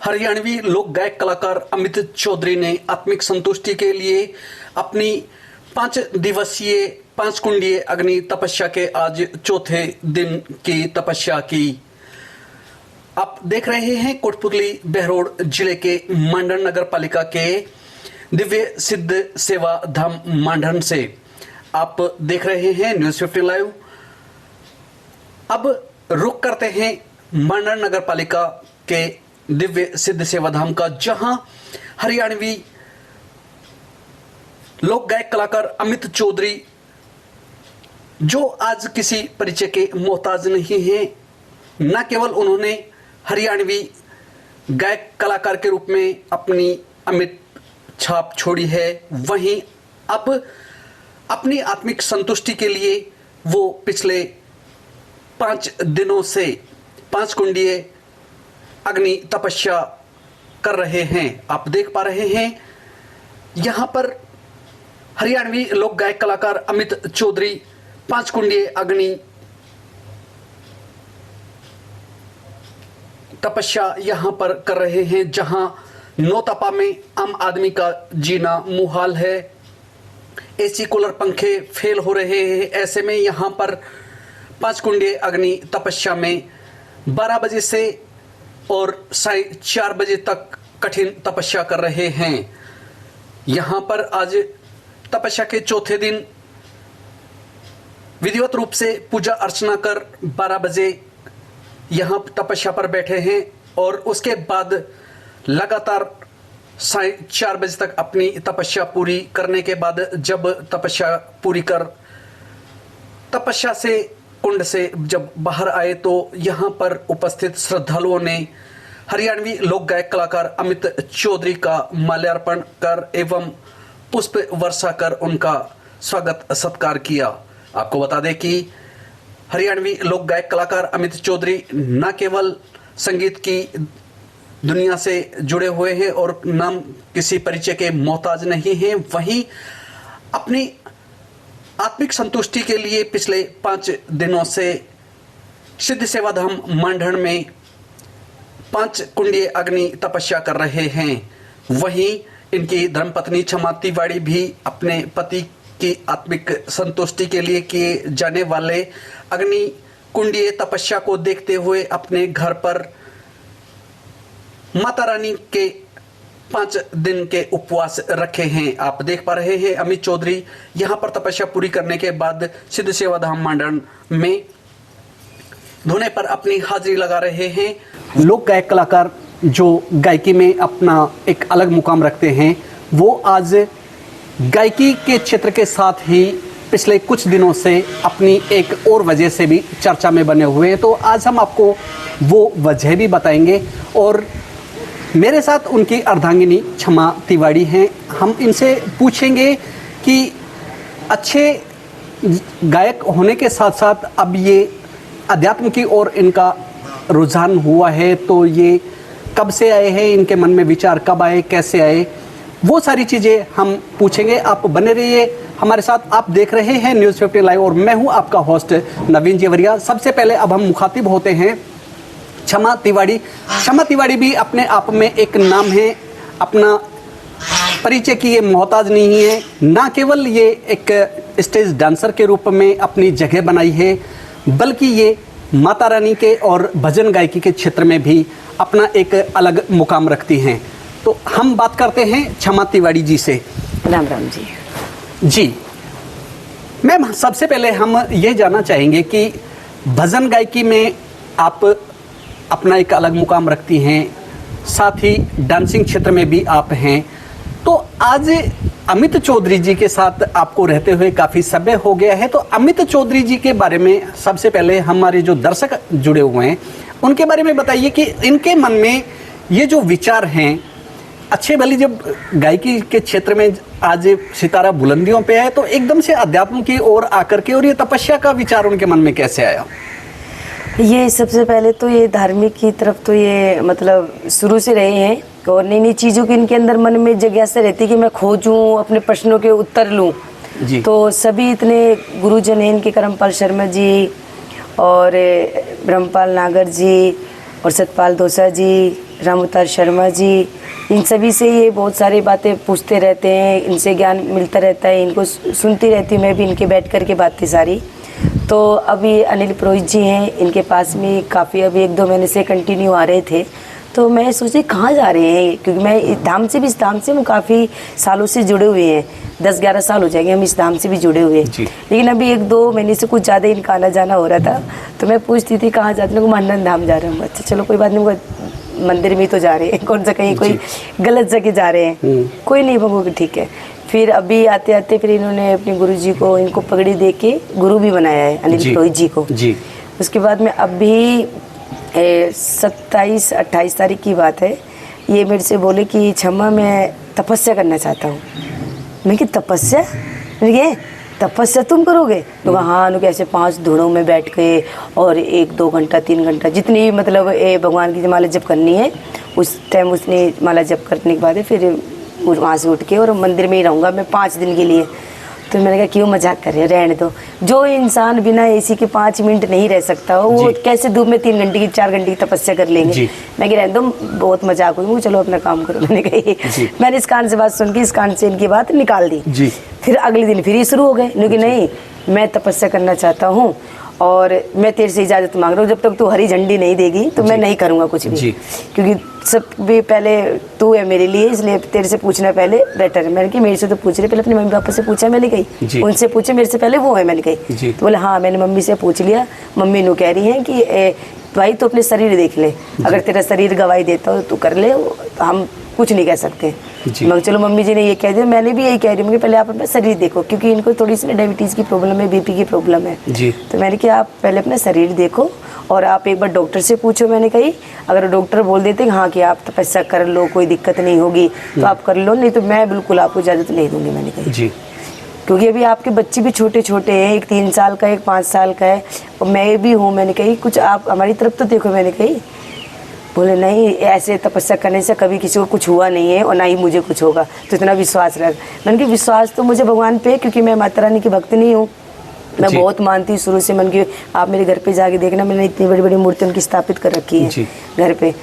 हरियाणवी लोक गायक कलाकार अमित चौधरी ने आत्मिक संतुष्टि के लिए अपनी 5 दिवसीय 5 कुंडीय अग्नि तपस्या के आज चौथे दिन की तपस्या की। आप देख रहे हैं कोटपुतली बहरोड जिले के मांडन नगर पालिका के दिव्य सिद्ध सेवा धाम मांडन से आप देख रहे हैं न्यूज़ 50 लाइव। अब रुक करते हैं मांडन नगर पालिका के दिव्य सिद्ध सेवा धाम का, जहां हरियाणवी लोक गायक कलाकार अमित चौधरी, जो आज किसी परिचय के मोहताज नहीं हैं, न केवल उन्होंने हरियाणवी गायक कलाकार के रूप में अपनी अमिट छाप छोड़ी है, वहीं अब अपनी आत्मिक संतुष्टि के लिए वो पिछले 5 दिनों से 5 कुंडीय अग्नि तपस्या कर रहे हैं। आप देख पा रहे हैं यहां पर हरियाणवी लोक गायक कलाकार अमित चौधरी 5 कुंडीय अग्नि तपस्या यहां पर कर रहे हैं, जहां नौतपा में आम आदमी का जीना मुहाल है। एसी कूलर पंखे फेल हो रहे हैं। ऐसे में यहां पर 5 कुंडीय अग्नि तपस्या में 12 बजे से और 4:30 बजे तक कठिन तपस्या कर रहे हैं। यहां पर आज तपस्या के चौथे दिन विधिवत रूप से पूजा अर्चना कर 12 बजे यहां तपस्या पर बैठे हैं और उसके बाद लगातार 4:30 बजे तक अपनी तपस्या पूरी करने के बाद जब तपस्या पूरी कर तपस्या से कुंड से जब बाहर आए तो यहां पर उपस्थित श्रद्धालुओं ने हरियाणवी लोक गायक कलाकार अमित चौधरी का माल्यार्पण कर एवं पुष्प वर्षा कर उनका स्वागत सत्कार किया। आपको बता दें कि हरियाणवी लोक गायक कलाकार अमित चौधरी न केवल संगीत की दुनिया से जुड़े हुए हैं और नाम किसी परिचय के मोहताज नहीं हैं, वहीं अपनी आत्मिक संतुष्टि के लिए पिछले 5 दिनों से सिद्ध सेवा धाम मांडन में 5 कुंडीय अग्नि तपस्या कर रहे हैं। वहीं इनकी धर्मपत्नी क्षमा तिवारी भी अपने पति की आत्मिक संतुष्टि के लिए किए जाने वाले अग्नि कुंडीय तपस्या को देखते हुए अपने घर पर माता रानी के 5 दिन के उपवास रखे हैं। आप देख पा रहे हैं अमित चौधरी यहां पर तपस्या पूरी करने के बाद सिद्ध सेवा धाम मांडन में धुने पर अपनी हाजिरी लगा रहे हैं। लोक गायक कलाकार जो गायकी में अपना एक अलग मुकाम रखते हैं, वो आज गायकी के क्षेत्र के साथ ही पिछले कुछ दिनों से अपनी एक और वजह से भी चर्चा में बने हुए हैं। तो आज हम आपको वो वजह भी बताएंगे और मेरे साथ उनकी अर्धांगिनी क्षमा तिवारी हैं। हम इनसे पूछेंगे कि अच्छे गायक होने के साथ साथ अब ये अध्यात्म की ओर इनका रुझान हुआ है, तो ये कब से आए हैं, इनके मन में विचार कब आए, कैसे आए, वो सारी चीज़ें हम पूछेंगे। आप बने रहिए हमारे साथ। आप देख रहे हैं न्यूज़ 50 लाइव और मैं हूं आपका होस्ट नवीन जेवरिया। सबसे पहले अब हम मुखातिब होते हैं क्षमा तिवारी। क्षमा तिवारी भी अपने आप में एक नाम है, अपना परिचय की ये मोहताज नहीं है। ना केवल ये एक स्टेज डांसर के रूप में अपनी जगह बनाई है, बल्कि ये माता रानी के और भजन गायकी के क्षेत्र में भी अपना एक अलग मुकाम रखती हैं। तो हम बात करते हैं क्षमा तिवारी जी से। राम राम जी। जी मैम, सबसे पहले हम ये जानना चाहेंगे कि भजन गायकी में आप अपना एक अलग मुकाम रखती हैं, साथ ही डांसिंग क्षेत्र में भी आप हैं। तो आज अमित चौधरी जी के साथ आपको रहते हुए काफ़ी समय हो गया है, तो अमित चौधरी जी के बारे में सबसे पहले हमारे जो दर्शक जुड़े हुए हैं उनके बारे में बताइए कि इनके मन में ये जो विचार हैं, अच्छे भली जब गायकी के क्षेत्र में आज सितारा बुलंदियों पे है, तो एकदम से अध्यात्म की ओर आकर के और ये तपस्या का विचार उनके मन में कैसे आया? ये सबसे पहले तो ये धार्मिक की तरफ तो ये मतलब शुरू से रहे हैं और नई नई चीज़ों की इनके अंदर मन में जिज्ञासा रहती है कि मैं खोजूं, अपने प्रश्नों के उत्तर लूं। तो सभी इतने गुरुजन हैं इनके, करमपाल शर्मा जी और ब्रह्मपाल नागर जी और सतपाल दोसा जी रामअवतार शर्मा जी, इन सभी से ये बहुत सारी बातें पूछते रहते हैं, इनसे ज्ञान मिलता रहता है, इनको सुनती रहती हूँ मैं भी इनके बैठ कर के बातें सारी। तो अभी अनिल पुरोहित जी हैं, इनके पास में काफ़ी अभी 1-2 महीने से कंटिन्यू आ रहे थे। तो मैं सोची कहाँ जा रहे हैं, क्योंकि मैं इस धाम से हम काफ़ी सालों से जुड़े हुए हैं, 10-11 साल हो जाएंगे हम इस धाम से भी जुड़े हुए हैं। लेकिन अभी 1-2 महीने से कुछ ज़्यादा इनका आना जाना हो रहा था, तो मैं पूछती थी कहाँ जाते हैं, मंडन धाम जा रहे हैं। अच्छा चलो कोई बात नहीं, मंदिर में तो जा रहे हैं, कौन सा कहीं कोई गलत जगह जा रहे हैं, कोई नहीं बबू ठीक है। फिर अभी आते आते फिर इन्होंने अपने गुरु जी को इनको पगड़ी दे के गुरु भी बनाया है अनिल पुरोहित जी को। उसके बाद में अभी 27-28 तारीख की बात है, ये मेरे से बोले कि छम्मा मैं तपस्या करना चाहता हूँ। मैं कि तपस्या, मैंने तपस्या तुम करोगे? तो हाँ, ऐसे 5 धुनों में बैठ के और 1-2 घंटा 3 घंटा जितनी मतलब भगवान की माला जप करनी है उस टाइम उसने माला जप करने के बाद फिर वहाँ से उठ के और मंदिर में ही रहूँगा मैं 5 दिन के लिए। तो मैंने कहा क्यों मजाक कर रहे हो, रहने दो। जो इंसान बिना एसी के 5 मिनट नहीं रह सकता हो वो कैसे धूप में 3 घंटे की 4 घंटे की तपस्या कर लेंगे। मैं कह रहने दो, बहुत मजाक हुई, चलो अपना काम करो। मैंने कही, मैंने इस कान से बात सुन के इस कान से इनकी बात निकाल दी। फिर अगले दिन फिर ये शुरू हो गए, लेकिन नहीं मैं तपस्या करना चाहता हूँ और मैं तेरे से इजाज़त मांग रहा हूँ, जब तक तू हरी झंडी नहीं देगी तो मैं नहीं करूँगा कुछ भी, क्योंकि सब भी पहले तू है मेरे लिए, इसलिए तेरे से पूछना पहले बेटर है। मैंने कहा मेरे से तो पूछ रहे, पहले अपने मम्मी पापा से पूछा, मैंने कही उनसे पूछे, मेरे से पहले वो है, मैंने कही। तो बोले हाँ मैंने मम्मी से पूछ लिया, मम्मी नु कह रही हैं कि भाई तो अपने शरीर देख ले, अगर तेरा शरीर गवाही देता हो तो कर ले, हम कुछ नहीं कह सकते। मगर चलो मम्मी जी ने ये कह दिया, मैंने भी यही कह रही हूँ कि पहले आप अपना शरीर देखो, क्योंकि इनको थोड़ी सी डायबिटीज़ की प्रॉब्लम है, बीपी की प्रॉब्लम है। तो मैंने कहा आप पहले अपना शरीर देखो और आप एक बार डॉक्टर से पूछो। मैंने कही अगर डॉक्टर बोल देते हैं हाँ कि आप तपस्या कर लो, कोई दिक्कत नहीं होगी तो आप कर लो, नहीं तो मैं बिल्कुल आपको इजाज़त नहीं दूंगी। मैंने कही क्योंकि अभी आपके बच्चे भी छोटे छोटे हैं, एक 3 साल का है, एक 5 साल का है, और मैं भी हूँ। मैंने कही कुछ आप हमारी तरफ तो देखो। मैंने कही, बोले नहीं ऐसे तपस्या करने से कभी किसी को कुछ हुआ नहीं है और ना ही मुझे कुछ होगा, तो इतना विश्वास रख। मैंने कहा विश्वास तो मुझे भगवान पे, क्योंकि मैं माता रानी की भक्त नहीं हूँ, मैं बहुत मानती हूँ शुरू से। मन की आप मेरे घर पे जाके देखना, मैंने इतनी बड़ी बड़ी मूर्ति उनकी स्थापित कर रखी है घर पे।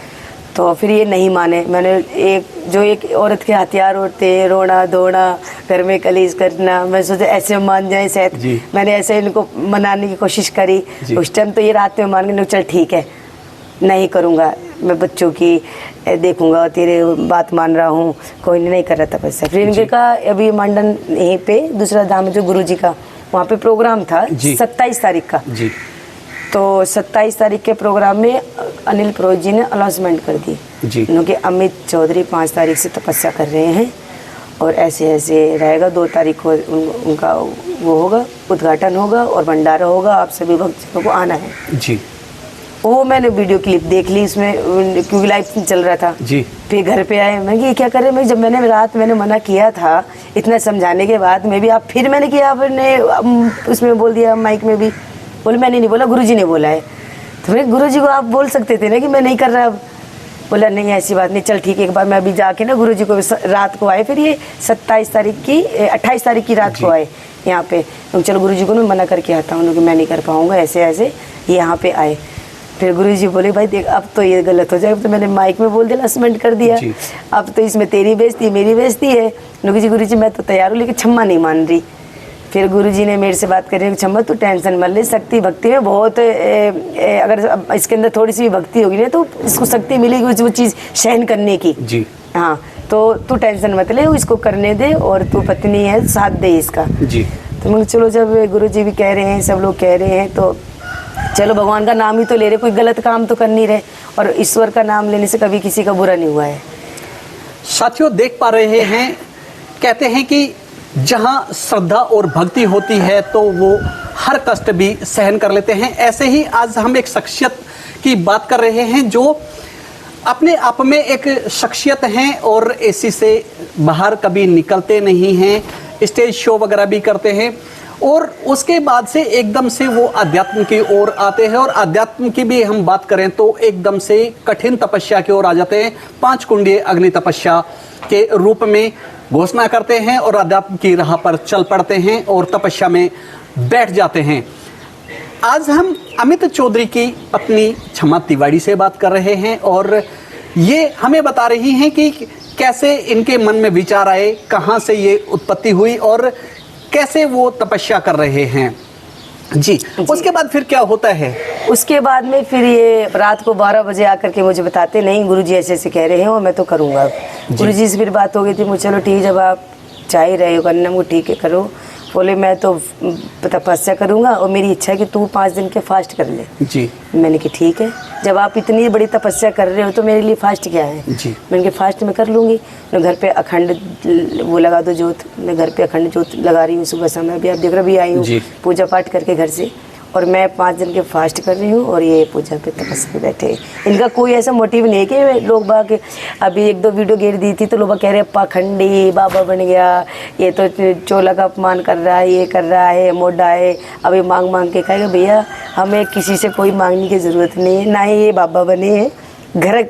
तो फिर ये नहीं माने, मैंने एक औरत के हथियार होते हैं, रोना धोना, घर में कलेश करना, मैं सोचा ऐसे मान जाए शायद, मैंने ऐसे इनको मनाने की कोशिश करी। उस टाइम तो ये रात में मान गए, चल ठीक है नहीं करूँगा, मैं बच्चों की देखूंगा, तेरे बात मान रहा हूँ, कोई नहीं कर रहा तपस्या। फिर इनके का अभी मंडन यहीं पे दूसरा धाम जो गुरु जी का, वहाँ पे प्रोग्राम था 27 तारीख का। तो 27 तारीख के प्रोग्राम में अनिल पुरोहित जी ने अनाउंसमेंट कर दी क्योंकि अमित चौधरी 5 तारीख से तपस्या कर रहे हैं और ऐसे ऐसे रहेगा। 2 तारीख को उनका वो होगा, उद्घाटन होगा और भंडारा होगा, आप सभी भक्तों को आना है। वो मैंने वीडियो क्लिप देख ली इसमें, क्योंकि लाइव चल रहा था। फिर घर पे आए, मैं ये क्या कर रहे, मैं जब मैंने मना किया था इतना समझाने के बाद में भी आप फिर मैंने किया, आपने उसमें बोल दिया माइक में भी। बोले मैंने नहीं बोला, गुरुजी ने बोला है। तो मैं गुरुजी को आप बोल सकते थे ना कि मैं नहीं कर रहा। अब बोला नहीं ऐसी बात नहीं, चल ठीक है, एक बार मैं अभी जाके ना गुरुजी को रात को आए, फिर ये 28 तारीख की रात को आए यहाँ पे। तो चलो गुरुजी को मैं मना करके आता हूँ कि मैं नहीं कर पाऊँगा, ऐसे ऐसे यहाँ पे आए। फिर गुरुजी बोले भाई देख अब तो ये गलत हो जाएगा, तो मैंने माइक में बोल दिया, अनाउंसमेंट कर दिया, अब तो इसमें तेरी बेइज्जती मेरी बेइज्जती है। गुरुजी मैं तो तैयार हूँ, लेकिन छम्मा नहीं मान रही। फिर गुरुजी ने मेरे से बात करी कि छम्मा तू टेंशन मत ले, शक्ति भक्ति में बहुत अगर इसके अंदर थोड़ी सी भी भक्ति होगी ना तो इसको शक्ति मिलेगी वो चीज़ सहन करने की। हाँ तो तू टेंशन मत ले, इसको करने दे और तू पत्नी है साथ दे इसका। तो मैं चलो जब गुरुजी भी कह रहे हैं, सब लोग कह रहे हैं, तो चलो भगवान का नाम ही तो ले रहे, कोई गलत काम तो कर नहीं रहे, और ईश्वर का नाम लेने से कभी किसी का बुरा नहीं हुआ है। साथियों देख पा रहे हैं, कहते हैं कि जहां श्रद्धा और भक्ति होती है तो वो हर कष्ट भी सहन कर लेते हैं। ऐसे ही आज हम एक शख्सियत की बात कर रहे हैं जो अपने आप में एक शख्सियत हैं और एसी से बाहर कभी निकलते नहीं हैं, स्टेज शो वगैरह भी करते हैं और उसके बाद से एकदम से वो अध्यात्म की ओर आते हैं। और अध्यात्म की भी हम बात करें तो एकदम से कठिन तपस्या की ओर आ जाते हैं। 5 कुंडीय अग्नि तपस्या के रूप में घोषणा करते हैं और अध्यात्म की राह पर चल पड़ते हैं और तपस्या में बैठ जाते हैं। आज हम अमित चौधरी की पत्नी छम्मा तिवारी से बात कर रहे हैं और ये हमें बता रही हैं कि कैसे इनके मन में विचार आए, कहाँ से ये उत्पत्ति हुई और कैसे वो तपस्या कर रहे हैं। जी, उसके बाद फिर क्या होता है? उसके बाद में फिर ये रात को 12 बजे आकर के मुझे बताते, नहीं गुरुजी ऐसे ऐसे कह रहे हैं और मैं तो करूँगा। गुरुजी से फिर बात हो गई थी, मुझे चलो ठीक है, जब आप चाह ही रहे हो करना, वो ठीक है करो। बोले मैं तो तपस्या करूँगा और मेरी इच्छा है कि तू 5 दिन के फास्ट कर ले। जी। मैंने कि ठीक है, जब आप इतनी बड़ी तपस्या कर रहे हो तो मेरे लिए फास्ट क्या है। जी। मैंने कि फास्ट मैं कर लूँगी। मैं घर पे अखंड वो लगा दो जोत, मैं घर पे अखंड जोत लगा रही हूँ सुबह समय। अभी आप देख रहे भी आई हूँ पूजा पाठ करके घर से, और मैं 5 दिन के फास्ट कर रही हूँ और ये पूजा पे तपस्या पे बैठे। इनका कोई ऐसा मोटिव नहीं है कि लोग बाग, अभी 1-2 वीडियो घेर दी थी तो लोग कह रहे हैं पाखंडी बाबा बन गया, ये तो चोला का अपमान कर रहा है, ये कर रहा है, मोटा है, अभी मांग मांग के कहेगा। भैया हमें किसी से कोई मांगने की ज़रूरत नहीं है, ना ही ये बाबा बने हैं। घर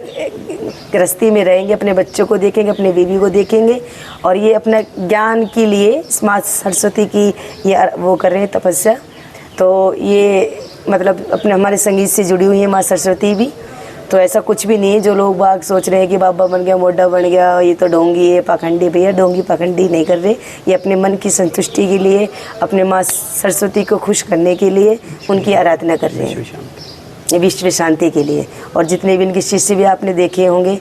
गृहस्थी में रहेंगे, अपने बच्चों को देखेंगे, अपने बीवी को देखेंगे, और ये अपना ज्ञान के लिए माँ सरस्वती की ये वो कर रहे हैं तपस्या। तो ये मतलब अपने हमारे संगीत से जुड़ी हुई है माँ सरस्वती भी। तो ऐसा कुछ भी नहीं है जो लोग बाग सोच रहे हैं कि बाबा बन गया, मोटा बन गया, ये तो ढोंगी है, पाखंडी। भैया ढोंगी पाखंडी नहीं कर रहे, ये अपने मन की संतुष्टि के लिए, अपने माँ सरस्वती को खुश करने के लिए उनकी आराधना कर रहे हैं, विश्व शांति के लिए। और जितने भी इनके शिष्य भी आपने देखे होंगे,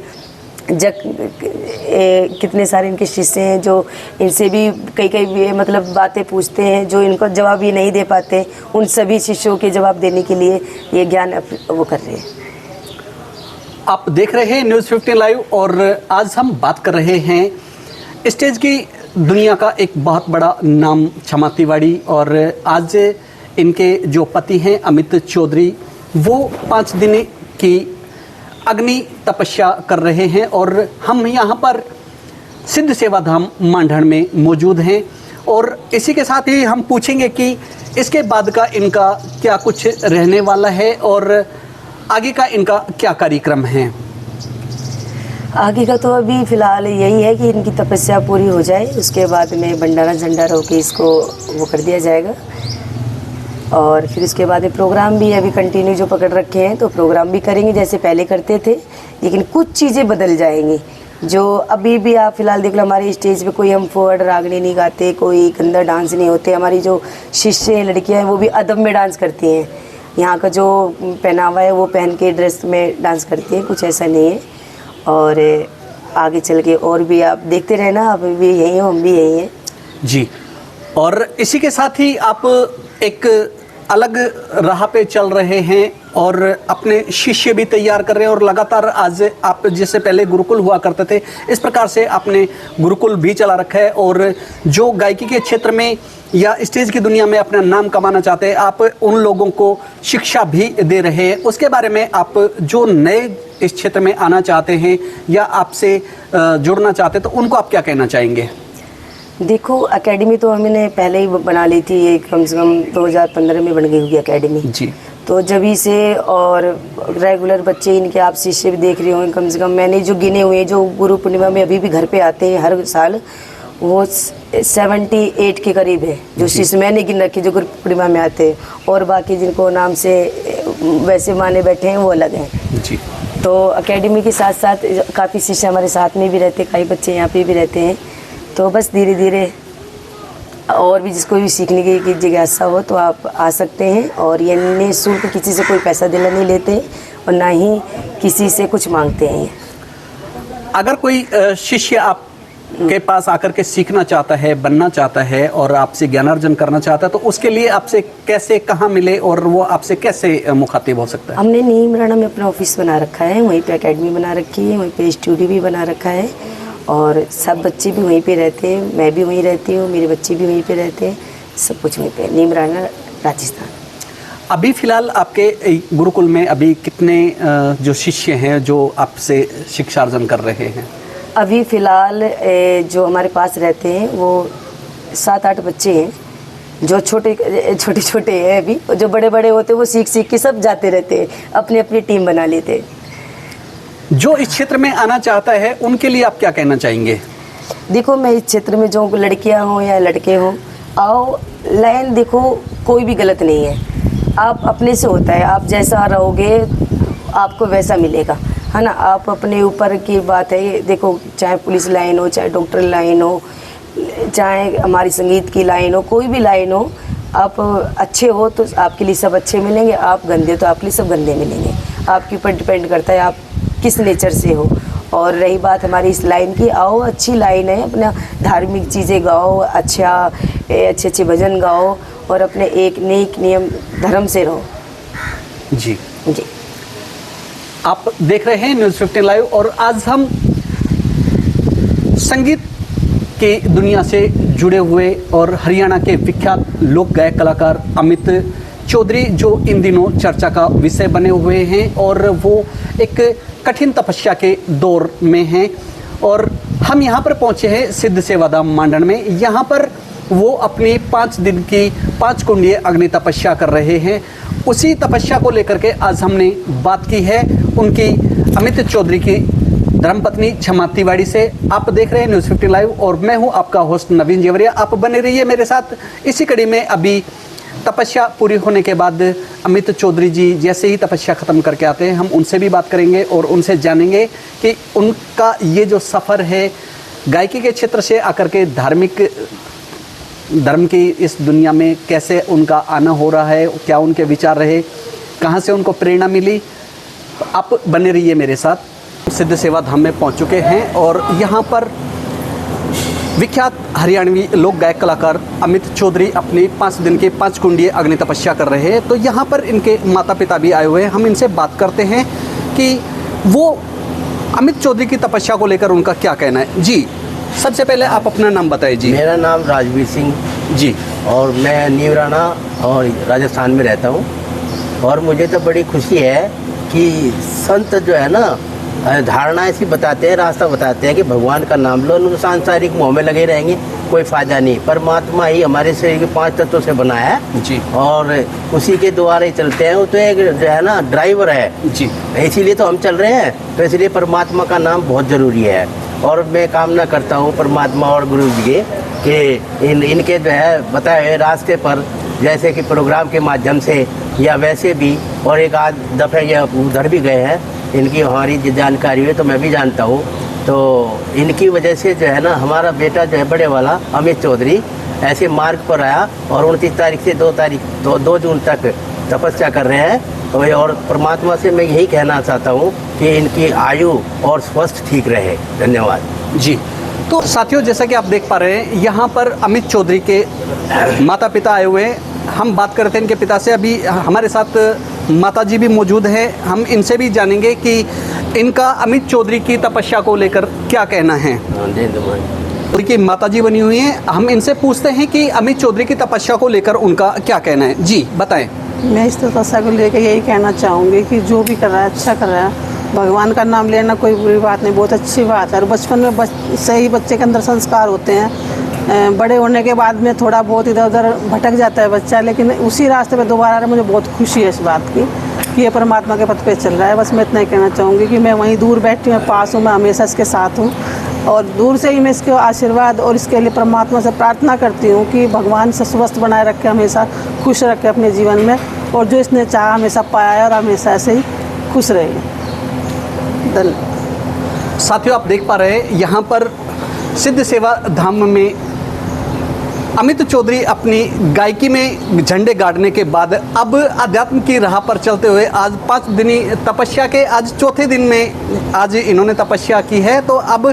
कितने सारे इनके शिष्य हैं जो इनसे भी कई मतलब बातें पूछते हैं, जो इनको जवाब ये नहीं दे पाते, उन सभी शिष्यों के जवाब देने के लिए ये ज्ञान वो कर रहे हैं। आप देख रहे हैं न्यूज़ 15 लाइव, और आज हम बात कर रहे हैं स्टेज की दुनिया का एक बहुत बड़ा नाम क्षमा तिवारी। और आज इनके जो पति हैं अमित चौधरी, वो 5 दिन की अग्नि तपस्या कर रहे हैं, और हम यहाँ पर सिद्ध सेवाधाम मांडण में मौजूद हैं। और इसी के साथ ही हम पूछेंगे कि इसके बाद का इनका क्या कुछ रहने वाला है और आगे का इनका क्या कार्यक्रम है। आगे का तो अभी फ़िलहाल यही है कि इनकी तपस्या पूरी हो जाए, उसके बाद में भंडारा झंडारा होकर इसको वो कर दिया जाएगा। और फिर उसके बाद प्रोग्राम भी अभी कंटिन्यू जो पकड़ रखे हैं, तो प्रोग्राम भी करेंगे जैसे पहले करते थे, लेकिन कुछ चीज़ें बदल जाएंगी। जो अभी भी आप फिलहाल देख लो, हमारे स्टेज पे कोई हम फोर्ड रागनी नहीं गाते, कोई गंदा डांस नहीं होते। हमारी जो शिष्य हैं, लड़कियां हैं, वो भी अदब में डांस करती हैं। यहाँ का जो पहनावा है वो पहन के ड्रेस में डांस करती हैं, कुछ ऐसा नहीं है। और आगे चल के और भी आप देखते रहना, आप भी यहीं हो, हम भी यहीं हैं जी। और इसी के साथ ही आप एक अलग राह पे चल रहे हैं और अपने शिष्य भी तैयार कर रहे हैं, और लगातार आज आप जैसे पहले गुरुकुल हुआ करते थे, इस प्रकार से आपने गुरुकुल भी चला रखा है। और जो गायकी के क्षेत्र में या स्टेज की दुनिया में अपना नाम कमाना चाहते हैं, आप उन लोगों को शिक्षा भी दे रहे हैं। उसके बारे में आप जो नए इस क्षेत्र में आना चाहते हैं या आपसे जुड़ना चाहते हैं, तो उनको आप क्या कहना चाहेंगे? देखो, एकेडमी तो हमने पहले ही बना ली थी, ये कम से कम 2015 में बन गई होगी एकेडमी जी। तो जभी से, और रेगुलर बच्चे इनके आप शिष्य भी देख रहे होंगे, कम से कम मैंने जो गिने हुए जो गुरु पूर्णिमा में अभी भी घर पे आते हैं हर साल, वो 78 के करीब है जो शिष्य मैंने गिन रखे जो गुरु पूर्णिमा में आते हैं। और बाकी जिनको नाम से वैसे माने बैठे हैं वो अलग हैं जी। तो एकेडमी के साथ साथ काफ़ी शिष्य हमारे साथ में भी रहते हैं, कई बच्चे यहाँ पे भी रहते हैं। तो बस धीरे धीरे और भी जिसको भी सीखने की जिज्ञासा हो तो आप आ सकते हैं। और ये निःशुल्क, किसी से कोई पैसा देना नहीं लेते और ना ही किसी से कुछ मांगते हैं। अगर कोई शिष्य आप के पास आकर के सीखना चाहता है, बनना चाहता है और आपसे ज्ञानार्जन करना चाहता है, तो उसके लिए आपसे कैसे, कहाँ मिले और वो आपसे कैसे मुखातिब हो सकता है? हमने नीमराना में अपना ऑफिस बना रखा है, वहीं पे एकेडमी बना रखी है, वहीं पे स्टूडियो भी बना रखा है, और सब बच्चे भी वहीं पे रहते हैं, मैं भी वहीं रहती हूँ, मेरे बच्चे भी वहीं पे रहते हैं, सब कुछ वहीं पे, नीमराना राजस्थान। अभी फ़िलहाल आपके गुरुकुल में अभी कितने जो शिष्य हैं जो आपसे शिक्षार्जन कर रहे हैं? अभी फ़िलहाल जो हमारे पास रहते हैं वो 7-8 बच्चे हैं, जो छोटे छोटे हैं अभी, जो बड़े बड़े होते हैं वो सीख के सब जाते रहते हैं, अपनी अपनी टीम बना लेते हैं। जो इस क्षेत्र में आना चाहता है उनके लिए आप क्या कहना चाहेंगे? देखो, मैं इस क्षेत्र में जो लड़कियां हों या लड़के हों, आओ, लाइन देखो, कोई भी गलत नहीं है, आप अपने से होता है, आप जैसा रहोगे आपको वैसा मिलेगा। है ना। आप अपने ऊपर की बात है ये देखो, चाहे पुलिस लाइन हो, चाहे डॉक्टर लाइन हो, चाहे हमारी संगीत की लाइन हो, कोई भी लाइन हो, आप अच्छे हो तो आपके लिए सब अच्छे मिलेंगे, आप गंदे तो आपके लिए सब गंदे मिलेंगे। आपके ऊपर डिपेंड करता है आप किस नेचर से हो। और रही बात हमारी इस लाइन की, आओ अच्छी लाइन है, अपना धार्मिक चीज़ें गाओ, अच्छे अच्छे भजन गाओ और अपने एक नेक नियम धर्म से रहो। जी जी, आप देख रहे हैं न्यूज़ 15 लाइव और आज हम संगीत की दुनिया से जुड़े हुए और हरियाणा के विख्यात लोक गायक कलाकार अमित चौधरी जो इन दिनों चर्चा का विषय बने हुए हैं और वो एक कठिन तपस्या के दौर में हैं और हम यहाँ पर पहुँचे हैं सिद्ध सेवाधाम मांडन में। यहाँ पर वो अपनी 5 दिन की 5 कुंडीय अग्नि तपस्या कर रहे हैं। उसी तपस्या को लेकर के आज हमने बात की है उनकी अमित चौधरी की धर्मपत्नी क्षमा तिवारी से। आप देख रहे हैं न्यूज़ 15 लाइव और मैं हूं आपका होस्ट नवीन जेवरिया। आप बने रहिए मेरे साथ। इसी कड़ी में अभी तपस्या पूरी होने के बाद अमित चौधरी जी जैसे ही तपस्या ख़त्म करके आते हैं हम उनसे भी बात करेंगे और उनसे जानेंगे कि उनका ये जो सफ़र है गायकी के क्षेत्र से आकर के धर्म की इस दुनिया में कैसे उनका आना हो रहा है, क्या उनके विचार रहे, कहाँ से उनको प्रेरणा मिली। आप बने रहिए मेरे साथ। सिद्ध सेवा धाम में पहुंच चुके हैं और यहाँ पर विख्यात हरियाणवी लोक गायक कलाकार अमित चौधरी अपनी 5 दिन की 5 कुंडीय अग्नि तपस्या कर रहे हैं। तो यहाँ पर इनके माता पिता भी आए हुए हैं। हम इनसे बात करते हैं कि वो अमित चौधरी की तपस्या को लेकर उनका क्या कहना है। जी, सबसे पहले आप अपना नाम बताइए। जी, मेरा नाम राजवीर सिंह जी और मैं नीवराना और राजस्थान में रहता हूँ। और मुझे तो बड़ी खुशी है कि संत जो है ना धारणा ऐसी बताते हैं, रास्ता बताते हैं कि भगवान का नाम लो, उनको सांसारिक मोह में लगे रहेंगे, कोई फ़ायदा नहीं। परमात्मा ही हमारे शरीर के 5 तत्वों से बनाया है जी और उसी के द्वारा ही चलते हैं। वो तो एक जो है ना ड्राइवर है जी, इसीलिए तो हम चल रहे हैं। तो इसलिए परमात्मा का नाम बहुत ज़रूरी है। और मैं कामना करता हूँ परमात्मा और गुरु जी के कि इनके जो है बताए हुए रास्ते पर जैसे कि प्रोग्राम के माध्यम से या वैसे भी और एक आध दफ़े या उधर भी गए हैं, इनकी हमारी जानकारी है तो मैं भी जानता हूँ। तो इनकी वजह से जो है ना हमारा बेटा जो है बड़े वाला अमित चौधरी ऐसे मार्ग पर आया और 29 तारीख से 2 जून तक तपस्या कर रहे हैं। और परमात्मा से मैं यही कहना चाहता हूँ कि इनकी आयु और स्वास्थ्य ठीक रहे। धन्यवाद जी। तो साथियों, जैसा कि आप देख पा रहे हैं यहाँ पर अमित चौधरी के माता पिता आए हुए हैं। हम बात करते हैं इनके पिता से। अभी हमारे साथ माता जी भी मौजूद हैं। हम इनसे भी जानेंगे कि इनका अमित चौधरी की तपस्या को लेकर क्या कहना है। उनकी माता जी बनी हुई हैं। हम इनसे पूछते हैं कि अमित चौधरी की तपस्या को लेकर उनका क्या कहना है। जी बताएं। मैं इस तपस्या को लेकर यही कहना चाहूँगी कि जो भी कर रहा है अच्छा कर रहा है। भगवान का नाम लेना कोई बुरी बात नहीं, बहुत अच्छी बात है। और बचपन में सही बच्चे के अंदर संस्कार होते हैं। बड़े होने के बाद में थोड़ा बहुत इधर उधर भटक जाता है बच्चा, लेकिन उसी रास्ते पे दोबारा आ रहा है। मुझे बहुत खुशी है इस बात की कि ये परमात्मा के पथ पे चल रहा है। बस मैं इतना ही कहना चाहूँगी कि मैं वहीं दूर बैठी हूँ, पास हूँ, मैं हमेशा इसके साथ हूँ और दूर से ही मैं इसके आशीर्वाद और इसके लिए परमात्मा से प्रार्थना करती हूँ कि भगवान से स्वस्थ बनाए रखे, हमेशा खुश रखे अपने जीवन में और जो इसने चाहा हमेशा पाया है और हमेशा ऐसे ही खुश रहे। धन्यवाद। साथियों, आप देख पा रहे हैं यहाँ पर सिद्ध सेवा धाम में अमित चौधरी अपनी गायकी में झंडे गाड़ने के बाद अब अध्यात्म की राह पर चलते हुए आज 5 दिनी तपस्या के आज 4थे दिन में आज इन्होंने तपस्या की है। तो अब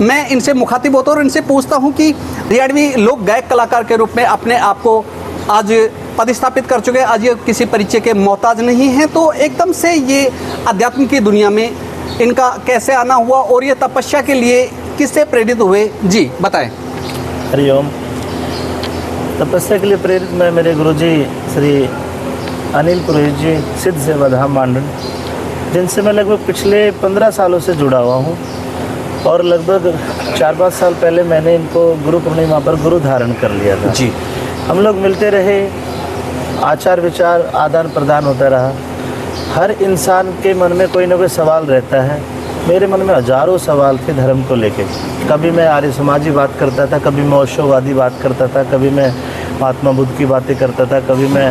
मैं इनसे मुखातिब होता हूँ और इनसे पूछता हूँ कि हरियाणवी लोक गायक कलाकार के रूप में अपने आप को आज प्रतिस्थापित कर चुके हैं, आज ये किसी परिचय के मोहताज नहीं हैं। तो एकदम से ये अध्यात्म की दुनिया में इनका कैसे आना हुआ और ये तपस्या के लिए किससे प्रेरित हुए। जी बताएं। हरिओम। तपस्या के लिए प्रेरित मैं मेरे गुरुजी श्री अनिल पुरोहित जी सिद्ध सेवाधाम मांडन, जिनसे मैं लगभग पिछले 15 सालों से जुड़ा हुआ हूँ और लगभग 4-5 साल पहले मैंने इनको गुरु पूर्णिमा पर गुरु धारण कर लिया था जी। हम लोग मिलते रहे, आचार विचार आदान प्रदान होता रहा। हर इंसान के मन में कोई ना कोई सवाल रहता है। मेरे मन में हजारों सवाल थे धर्म को लेके। कभी मैं आर्य समाजी बात करता था, कभी मैं ओशोवादी बात करता था, कभी मैं महात्मा बुद्ध की बातें करता था, कभी मैं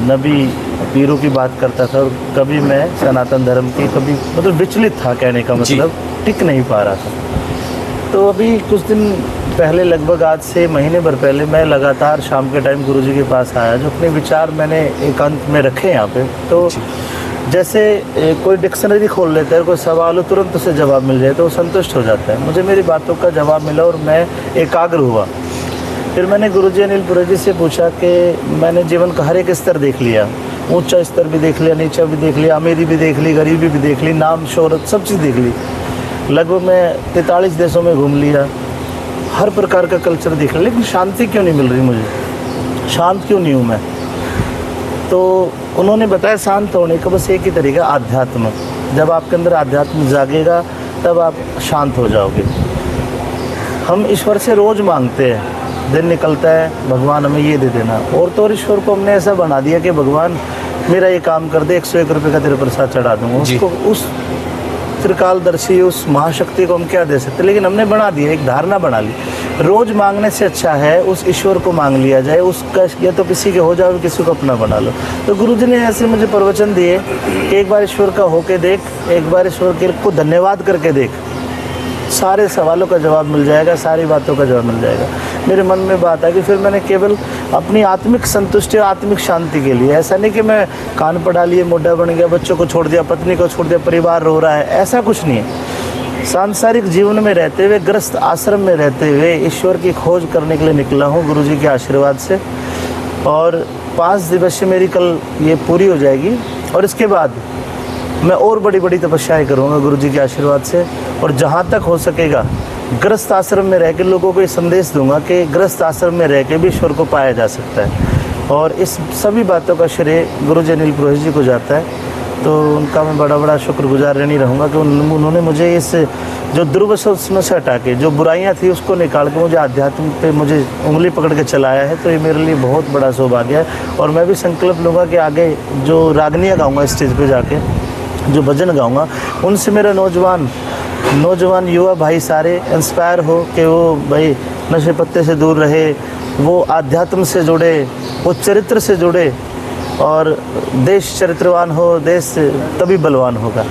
नबी पीरों की बात करता था और कभी मैं सनातन धर्म की कभी मतलब विचलित था, कहने का जी। मतलब टिक नहीं पा रहा था। तो अभी कुछ दिन पहले, लगभग आज से महीने भर पहले, मैं लगातार शाम के टाइम गुरुजी के पास आया, जो अपने विचार मैंने एकांत में रखे यहाँ पे। तो जैसे कोई डिक्शनरी खोल लेता है, कोई सवाल हो तुरंत उसे जवाब मिल जाए तो वो संतुष्ट हो जाता है। मुझे मेरी बातों का जवाब मिला और मैं एकाग्र हुआ। फिर मैंने गुरुजी अनिल पुरोहित जी से पूछा कि मैंने जीवन का हर एक स्तर देख लिया, ऊंचा स्तर भी देख लिया, नीचा भी देख लिया, अमीरी भी देख ली, गरीबी भी देख ली, नाम शोहरत सब चीज़ देख ली। लगभग मैं 43 देशों में घूम लिया, हर प्रकार का कल्चर देख लिया, लेकिन शांति क्यों नहीं मिल रही मुझे, शांत क्यों नहीं हूँ मैं। तो उन्होंने बताया शांत होने का बस एक ही तरीका, आध्यात्म। जब आपके अंदर आध्यात्म जागेगा तब आप शांत हो जाओगे। हम ईश्वर से रोज़ मांगते हैं, दिन निकलता है भगवान हमें ये दे देना, और तो और ईश्वर को हमने ऐसा बना दिया कि भगवान मेरा ये काम कर दे, 101 रुपये का तेरे प्रसाद चढ़ा दूँगा। उसको, उस त्रिकालदर्शी, उस महाशक्ति को हम क्या दे सकते, लेकिन हमने बना दिया, एक धारणा बना ली। रोज़ मांगने से अच्छा है उस ईश्वर को मांग लिया जाए, उसका या तो किसी के हो जाओ, किसी को अपना बना लो। तो गुरुजी ने ऐसे मुझे प्रवचन दिए कि एक बार ईश्वर का होके देख, एक बार ईश्वर के को धन्यवाद करके देख, सारे सवालों का जवाब मिल जाएगा, सारी बातों का जवाब मिल जाएगा। मेरे मन में बात आई कि फिर मैंने केवल अपनी आत्मिक संतुष्टि और आत्मिक शांति के लिए, ऐसा नहीं कि मैं कान पढ़ा लिए, मोटा बन गया, बच्चों को छोड़ दिया, पत्नी को छोड़ दिया, परिवार रो रहा है, ऐसा कुछ नहीं है। सांसारिक जीवन में रहते हुए, ग्रस्त आश्रम में रहते हुए ईश्वर की खोज करने के लिए निकला हूँ गुरुजी के आशीर्वाद से। और 5 दिवसीय मेरी कल ये पूरी हो जाएगी, और इसके बाद मैं और बड़ी बड़ी तपस्याएं करूँगा गुरुजी के आशीर्वाद से। और जहाँ तक हो सकेगा ग्रस्त आश्रम में रह के लोगों को ये संदेश दूंगा कि ग्रस्त आश्रम में रह के भी ईश्वर को पाया जा सकता है। और इस सभी बातों का श्रेय गुरुजी अनिल पुरोहित जी को जाता है। तो उनका मैं बड़ा बड़ा शुक्रगुजार रहनी रहूँगा कि उन्होंने मुझे इस जो दुर्वशों से हटा के, जो बुराइयाँ थी उसको निकाल के मुझे आध्यात्म पे मुझे उंगली पकड़ के चलाया है। तो ये मेरे लिए बहुत बड़ा सौभाग्य है। और मैं भी संकल्प लूँगा कि आगे जो रागनियाँ गाऊँगा स्टेज पे जाके, जो भजन गाऊँगा, उनसे मेरा नौजवान युवा भाई सारे इंस्पायर हो कि वो भाई नशे पत्ते से दूर रहे, वो आध्यात्म से जुड़े, वो चरित्र से जुड़े, और देश चरित्रवान हो, देश तभी बलवान होगा।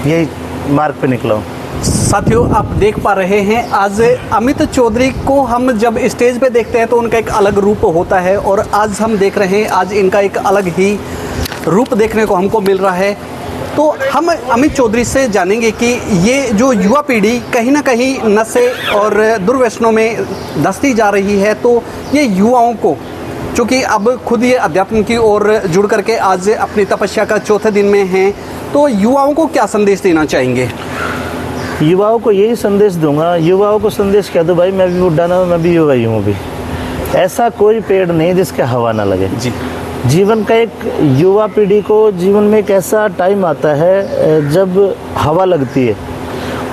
यही मार्ग पे निकला हूँ। साथियों, आप देख पा रहे हैं आज अमित चौधरी को हम जब स्टेज पे देखते हैं तो उनका एक अलग रूप होता है, और आज हम देख रहे हैं आज इनका एक अलग ही रूप देखने को हमको मिल रहा है। तो हम अमित चौधरी से जानेंगे कि ये जो युवा पीढ़ी कहीं ना कहीं नशे और दुर्व्यसनों में धंसती जा रही है, तो ये युवाओं को, चूँकि अब खुद ये अध्यात्म की ओर जुड़ करके आज अपनी तपस्या का 4थे दिन में हैं, तो युवाओं को क्या संदेश देना चाहेंगे? युवाओं को यही संदेश दूंगा, युवाओं को संदेश कह दो भाई मैं भी बुढ़ा ना हूँ, मैं भी युवा ही हूँ। भी ऐसा कोई पेड़ नहीं जिसके हवा ना लगे। जी, जीवन का एक युवा पीढ़ी को जीवन में एक ऐसा टाइम आता है जब हवा लगती है,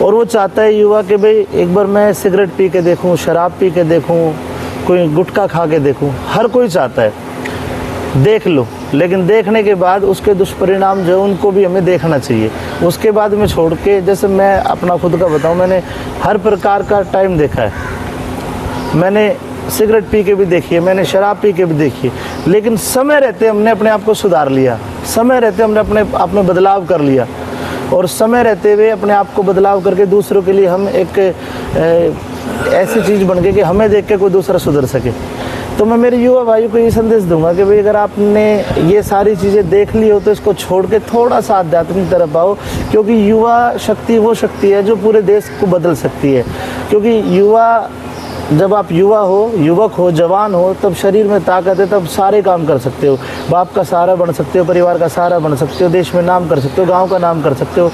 और वो चाहता है युवा कि भाई एक बार मैं सिगरेट पी के देखूं, शराब पी के देखूं, कोई गुटखा खा के देखूं। हर कोई चाहता है, देख लो, लेकिन देखने के बाद उसके दुष्परिणाम जो उनको भी हमें देखना चाहिए। उसके बाद में छोड़ के, जैसे मैं अपना खुद का बताऊं, मैंने हर प्रकार का टाइम देखा है। मैंने सिगरेट पी के भी देखी है, मैंने शराब पी के भी देखी है, लेकिन समय रहते हमने अपने आप को सुधार लिया, समय रहते हमने अपने आप में बदलाव कर लिया, और समय रहते हुए अपने आप को बदलाव करके दूसरों के लिए हम एक ऐसी चीज़ बन गए कि हमें देख के कोई दूसरा सुधर सके। तो मैं मेरे युवा भाइयों को ये संदेश दूंगा कि भाई अगर आपने ये सारी चीज़ें देख ली हो तो इसको छोड़ के थोड़ा सा आध्यात्मिक तरफ आओ, क्योंकि युवा शक्ति वो शक्ति है जो पूरे देश को बदल सकती है। क्योंकि जब आप युवा हो, युवक हो, जवान हो, तब शरीर में ताकत है, तब सारे काम कर सकते हो। बाप का सहारा बन सकते हो, परिवार का सहारा बन सकते हो, देश में नाम कर सकते हो, गांव का नाम कर सकते हो।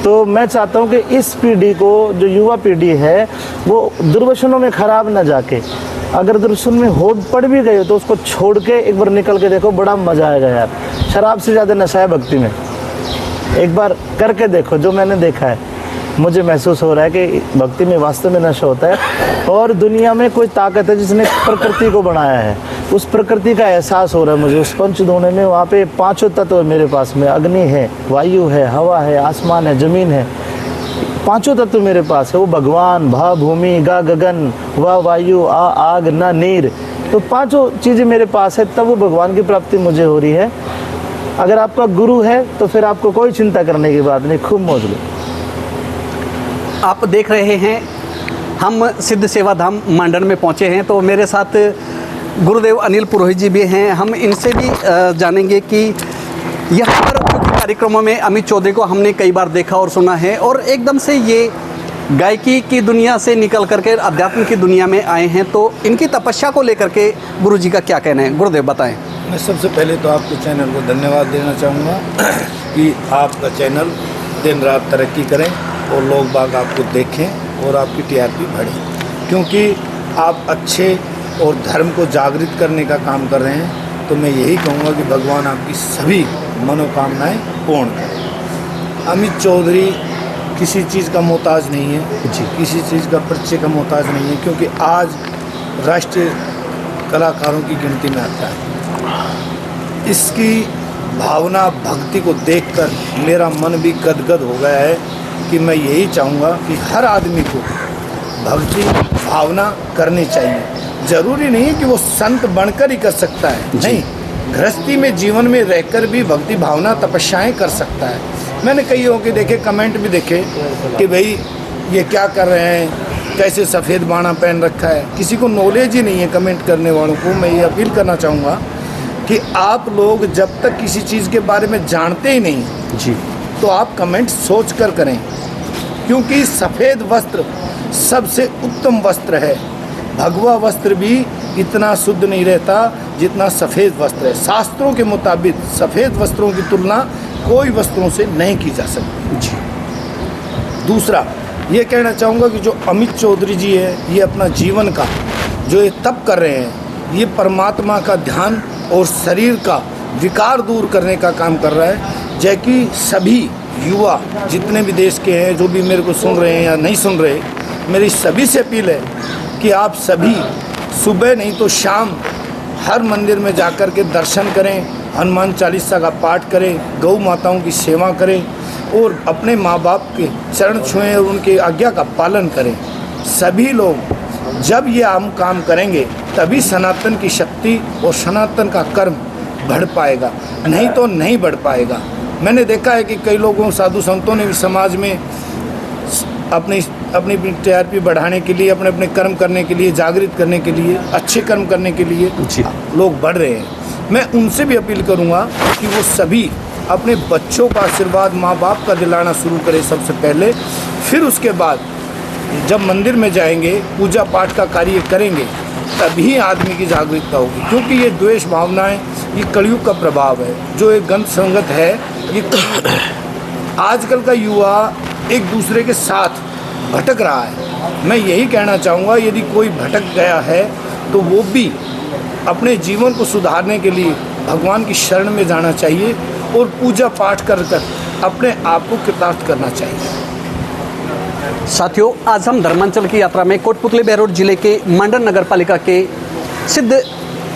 तो मैं चाहता हूं कि इस पीढ़ी को, जो युवा पीढ़ी है, वो दुर्व्यसनों में खराब ना जाके, अगर दुर्व्यसन में हो पड़ भी गए तो उसको छोड़ के एक बार निकल के देखो, बड़ा मज़ा आएगा यार। शराब से ज़्यादा नशा है भक्ति में। एक बार करके देखो, जो मैंने देखा है, मुझे महसूस हो रहा है कि भक्ति में वास्तव में नशा होता है। और दुनिया में कोई ताकत है जिसने प्रकृति को बनाया है, उस प्रकृति का एहसास हो रहा है मुझे। उस पंचधूने में वहाँ पे 5 तत्व है मेरे पास में, अग्नि है, वायु है, हवा है, आसमान है, ज़मीन है, 5 तत्व मेरे पास है। वो भगवान, भा भूमि, गा गगन, वा वायु, आ आग, ना नीर, तो 5 चीज़ें मेरे पास है। तब वो भगवान की प्राप्ति मुझे हो रही है। अगर आपका गुरु है तो फिर आपको कोई चिंता करने की बात नहीं, खूब मौज लो। आप देख रहे हैं हम सिद्ध सेवा धाम मांडन में पहुंचे हैं, तो मेरे साथ गुरुदेव अनिल पुरोहित जी भी हैं। हम इनसे भी जानेंगे कि यहाँ पर क्योंकि कार्यक्रमों में अमित चौधरी को हमने कई बार देखा और सुना है, और एकदम से ये गायकी की दुनिया से निकल करके अध्यात्म की दुनिया में आए हैं, तो इनकी तपस्या को लेकर के गुरु जी का क्या कहना है? गुरुदेव बताएं। मैं सबसे पहले तो आपके चैनल को धन्यवाद देना चाहूँगा कि आपका चैनल दिन रात तरक्की करें और लोग बाग आपको देखें और आपकी टीआरपी बढ़े, क्योंकि आप अच्छे और धर्म को जागृत करने का काम कर रहे हैं। तो मैं यही कहूँगा कि भगवान आपकी सभी मनोकामनाएं पूर्ण करें। अमित चौधरी किसी चीज़ का मोहताज नहीं है जी, किसी चीज़ का परिचय का मोहताज नहीं है, क्योंकि आज राष्ट्रीय कलाकारों की गिनती में आता है। इसकी भावना भक्ति को देखकर मेरा मन भी गदगद हो गया है कि मैं यही चाहूँगा कि हर आदमी को भक्ति भावना करनी चाहिए। ज़रूरी नहीं है कि वो संत बनकर ही कर सकता है, नहीं, गृहस्थी में जीवन में रहकर भी भक्ति भावना तपस्याएं कर सकता है। मैंने कईयों के देखे कमेंट भी देखे कि भाई ये क्या कर रहे हैं, कैसे सफ़ेद बाणा पहन रखा है। किसी को नॉलेज ही नहीं है कमेंट करने वालों को। मैं ये अपील करना चाहूँगा कि आप लोग जब तक किसी चीज़ के बारे में जानते ही नहीं जी, तो आप कमेंट सोच कर करें, क्योंकि सफ़ेद वस्त्र सबसे उत्तम वस्त्र है। भगवा वस्त्र भी इतना शुद्ध नहीं रहता जितना सफ़ेद वस्त्र है। शास्त्रों के मुताबिक सफ़ेद वस्त्रों की तुलना कोई वस्त्रों से नहीं की जा सकती जी। दूसरा ये कहना चाहूँगा कि जो अमित चौधरी जी है, ये अपना जीवन का जो ये तप कर रहे हैं, ये परमात्मा का ध्यान और शरीर का विकार दूर करने का काम कर रहा है। जै कि सभी युवा जितने भी देश के हैं, जो भी मेरे को सुन रहे हैं या नहीं सुन रहे, मेरी सभी से अपील है कि आप सभी सुबह नहीं तो शाम हर मंदिर में जाकर के दर्शन करें, हनुमान चालीसा का पाठ करें, गौ माताओं की सेवा करें और अपने माँ बाप के चरण छुएं और उनकी आज्ञा का पालन करें। सभी लोग जब ये हम काम करेंगे तभी सनातन की शक्ति और सनातन का कर्म बढ़ पाएगा, नहीं तो नहीं बढ़ पाएगा। मैंने देखा है कि कई लोगों साधु संतों ने भी समाज में अपनी टीआरपी बढ़ाने के लिए, अपने अपने कर्म करने के लिए, जागृत करने के लिए, अच्छे कर्म करने के लिए लोग बढ़ रहे हैं। मैं उनसे भी अपील करूंगा कि वो सभी अपने बच्चों का आशीर्वाद माँ बाप का दिलाना शुरू करें सबसे पहले, फिर उसके बाद जब मंदिर में जाएंगे, पूजा पाठ का कार्य करेंगे, तभी आदमी की जागरूकता होगी। क्योंकि ये द्वेष भावनाएं, ये कलयुग का प्रभाव है, जो एक गंध संगत है। ये आजकल का युवा एक दूसरे के साथ भटक रहा है। मैं यही कहना चाहूँगा, यदि कोई भटक गया है तो वो भी अपने जीवन को सुधारने के लिए भगवान की शरण में जाना चाहिए और पूजा पाठ कर कर अपने आप को कृतार्थ करना चाहिए। साथियों, आज हम धर्मांचल की यात्रा में कोटपुतली बहरोड जिले के मांडन नगर पालिका के सिद्ध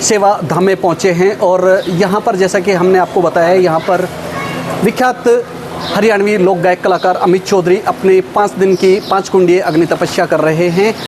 सेवा धाम में पहुँचे हैं, और यहाँ पर जैसा कि हमने आपको बताया है, यहाँ पर विख्यात हरियाणवी लोक गायक कलाकार अमित चौधरी अपने 5 दिन की 5 कुंडीय अग्नि तपस्या कर रहे हैं।